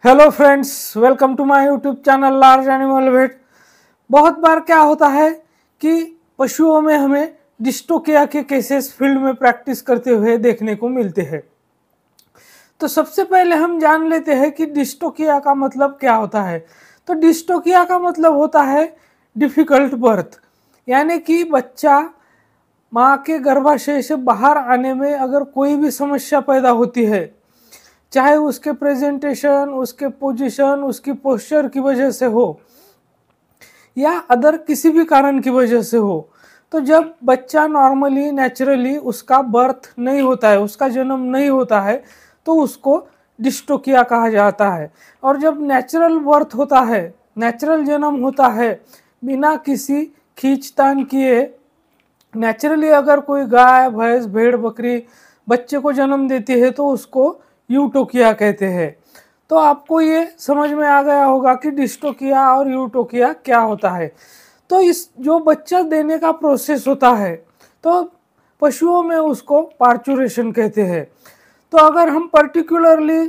Hello friends, welcome to my YouTube channel large animal vet. बहुत बार क्या होता है कि पशुओं में हमें डिस्टोकिया के केसेस फील्ड में प्रैक्टिस करते हुए देखने को मिलते हैं। तो सबसे पहले हम जान लेते हैं कि डिस्टोकिया का मतलब क्या होता है। तो डिस्टोकिया का मतलब होता है डिफ़िकल्ट बर्थ, यानी कि बच्चा माँ के गर्भाशय से बाहर आने में अगर कोई भी समस्या पैदा होती है, चाहे उसके प्रेजेंटेशन, उसके पोजीशन, उसकी पोस्चर की वजह से हो या अदर किसी भी कारण की वजह से हो, तो जब बच्चा नॉर्मली नेचुरली उसका बर्थ नहीं होता है, उसका जन्म नहीं होता है, तो उसको डिस्टोकिया कहा जाता है। और जब नेचुरल बर्थ होता है, नेचुरल जन्म होता है, बिना किसी खींचतान किए नेचुरली अगर कोई गाय, भैंस, भेड़, बकरी बच्चे को जन्म देती है तो उसको यूटोकिया कहते हैं। तो आपको ये समझ में आ गया होगा कि डिस्टोकिया और यूटोकिया क्या होता है। तो इस जो बच्चा देने का प्रोसेस होता है, तो पशुओं में उसको पार्चुरेशन कहते हैं। तो अगर हम पर्टिकुलरली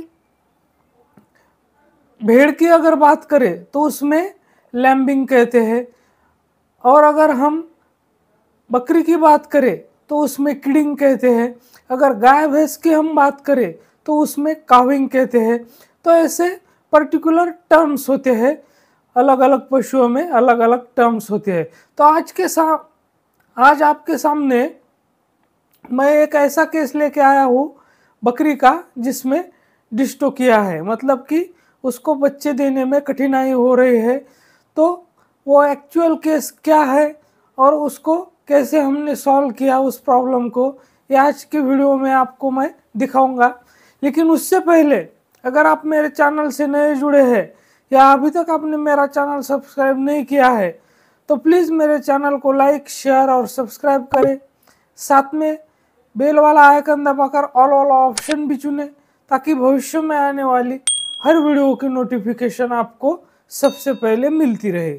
भेड़ की अगर बात करें तो उसमें लैम्बिंग कहते हैं, और अगर हम बकरी की बात करें तो उसमें किडिंग कहते हैं। अगर गाय भैंस की हम बात करें तो उसमें काविंग कहते हैं। तो ऐसे पर्टिकुलर टर्म्स होते हैं, अलग अलग पशुओं में अलग अलग टर्म्स होते हैं। तो आज आपके सामने मैं एक ऐसा केस लेके आया हूँ बकरी का, जिसमें डिस्टोकिया है, मतलब कि उसको बच्चे देने में कठिनाई हो रही है। तो वो एक्चुअल केस क्या है और उसको कैसे हमने सॉल्व किया उस प्रॉब्लम को, ये आज की वीडियो में आपको मैं दिखाऊंगा। लेकिन उससे पहले अगर आप मेरे चैनल से नए जुड़े हैं या अभी तक आपने मेरा चैनल सब्सक्राइब नहीं किया है, तो प्लीज़ मेरे चैनल को लाइक, शेयर और सब्सक्राइब करें। साथ में बेल वाला आइकन दबाकर ऑल वाला ऑप्शन भी चुनें, ताकि भविष्य में आने वाली हर वीडियो की नोटिफिकेशन आपको सबसे पहले मिलती रहे।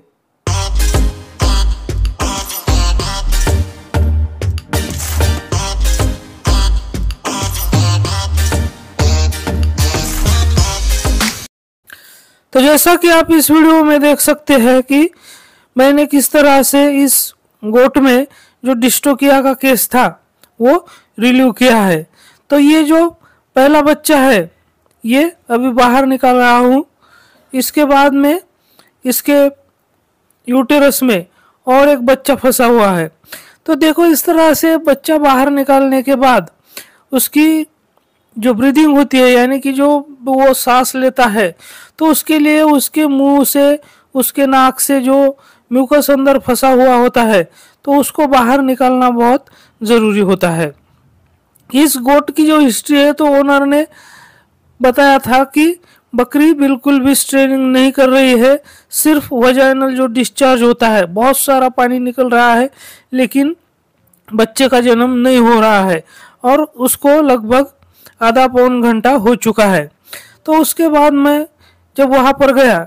तो जैसा कि आप इस वीडियो में देख सकते हैं कि मैंने किस तरह से इस गोट में जो डिस्टोकिया का केस था वो रिलीव किया है। तो ये जो पहला बच्चा है ये अभी बाहर निकाल रहा हूँ। इसके बाद में इसके यूटेरस में और एक बच्चा फंसा हुआ है। तो देखो, इस तरह से बच्चा बाहर निकालने के बाद उसकी जो ब्रीदिंग होती है, यानी कि जो वो सांस लेता है, तो उसके लिए उसके मुंह से, उसके नाक से जो म्यूकस अंदर फंसा हुआ होता है, तो उसको बाहर निकालना बहुत ज़रूरी होता है। इस गोट की जो हिस्ट्री है, तो ओनर ने बताया था कि बकरी बिल्कुल भी स्ट्रेनिंग नहीं कर रही है, सिर्फ वजाइनल जो डिस्चार्ज होता है, बहुत सारा पानी निकल रहा है, लेकिन बच्चे का जन्म नहीं हो रहा है, और उसको लगभग आधा पौन घंटा हो चुका है। तो उसके बाद मैं जब वहाँ पर गया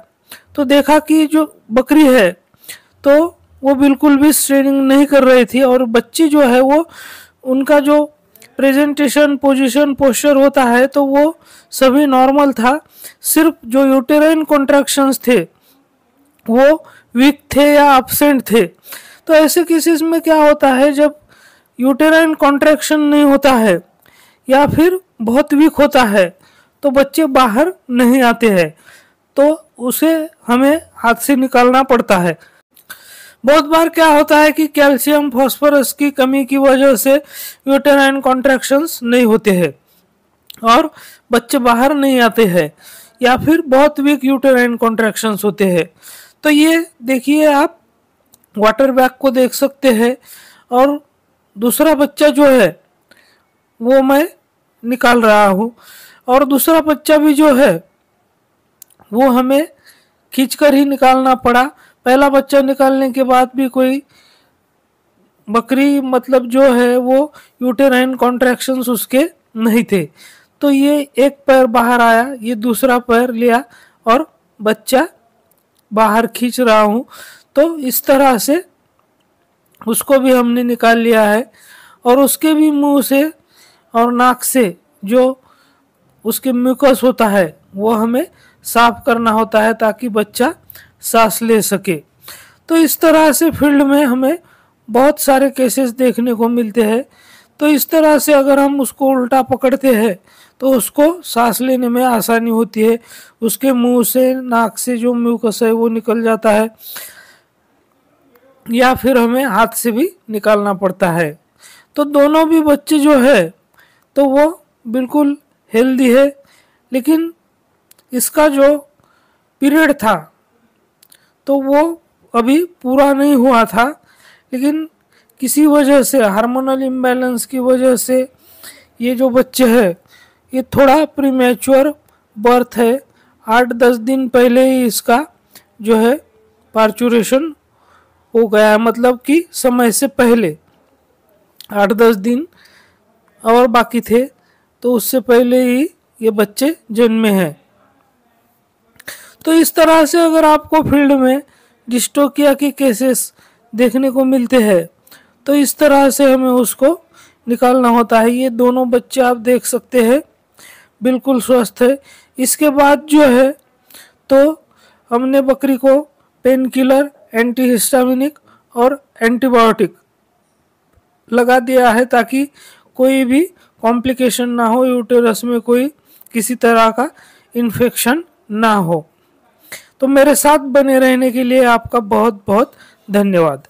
तो देखा कि जो बकरी है तो वो बिल्कुल भी स्ट्रेनिंग नहीं कर रही थी, और बच्ची जो है वो, उनका जो प्रेजेंटेशन, पोजीशन, पोस्चर होता है, तो वो सभी नॉर्मल था। सिर्फ जो यूटेराइन कॉन्ट्रैक्शंस थे वो वीक थे या एब्सेंट थे। तो ऐसे केसेस में क्या होता है, जब यूटेराइन कॉन्ट्रैक्शन नहीं होता है या फिर बहुत वीक होता है, तो बच्चे बाहर नहीं आते हैं, तो उसे हमें हाथ से निकालना पड़ता है। बहुत बार क्या होता है कि कैल्शियम, फास्फोरस की कमी की वजह से यूटेराइन कॉन्ट्रैक्शंस नहीं होते हैं और बच्चे बाहर नहीं आते हैं, या फिर बहुत वीक यूटेराइन कॉन्ट्रैक्शंस होते हैं। तो ये देखिए, आप वाटर बैग को देख सकते हैं, और दूसरा बच्चा जो है वो मैं निकाल रहा हूँ, और दूसरा बच्चा भी जो है वो हमें खींचकर ही निकालना पड़ा। पहला बच्चा निकालने के बाद भी कोई बकरी, मतलब जो है वो यूटेराइन कॉन्ट्रैक्शंस उसके नहीं थे। तो ये एक पैर बाहर आया, ये दूसरा पैर लिया और बच्चा बाहर खींच रहा हूँ। तो इस तरह से उसको भी हमने निकाल लिया है, और उसके भी मुंह से और नाक से जो उसके म्यूकस होता है वो हमें साफ करना होता है ताकि बच्चा सांस ले सके। तो इस तरह से फील्ड में हमें बहुत सारे केसेस देखने को मिलते हैं। तो इस तरह से अगर हम उसको उल्टा पकड़ते हैं तो उसको सांस लेने में आसानी होती है, उसके मुंह से नाक से जो म्यूकस है वो निकल जाता है, या फिर हमें हाथ से भी निकालना पड़ता है। तो दोनों भी बच्चे जो है तो वो बिल्कुल हेल्दी है, लेकिन इसका जो पीरियड था तो वो अभी पूरा नहीं हुआ था, लेकिन किसी वजह से हार्मोनल इम्बैलेंस की वजह से ये जो बच्चे हैं ये थोड़ा प्रीमेच्योर बर्थ है। 8-10 दिन पहले ही इसका जो है पार्चुरेशन हो गया है, मतलब कि समय से पहले 8-10 दिन और बाकी थे, तो उससे पहले ही ये बच्चे जन्मे हैं। तो इस तरह से अगर आपको फील्ड में डिस्टोकिया के केसेस देखने को मिलते हैं तो इस तरह से हमें उसको निकालना होता है। ये दोनों बच्चे आप देख सकते हैं बिल्कुल स्वस्थ है। इसके बाद जो है तो हमने बकरी को पेन किलर, एंटीहिस्टामिनिक और एंटीबायोटिक लगा दिया है ताकि कोई भी कॉम्प्लिकेशन ना हो, यूटेरस में कोई किसी तरह का इन्फेक्शन ना हो। तो मेरे साथ बने रहने के लिए आपका बहुत बहुत धन्यवाद।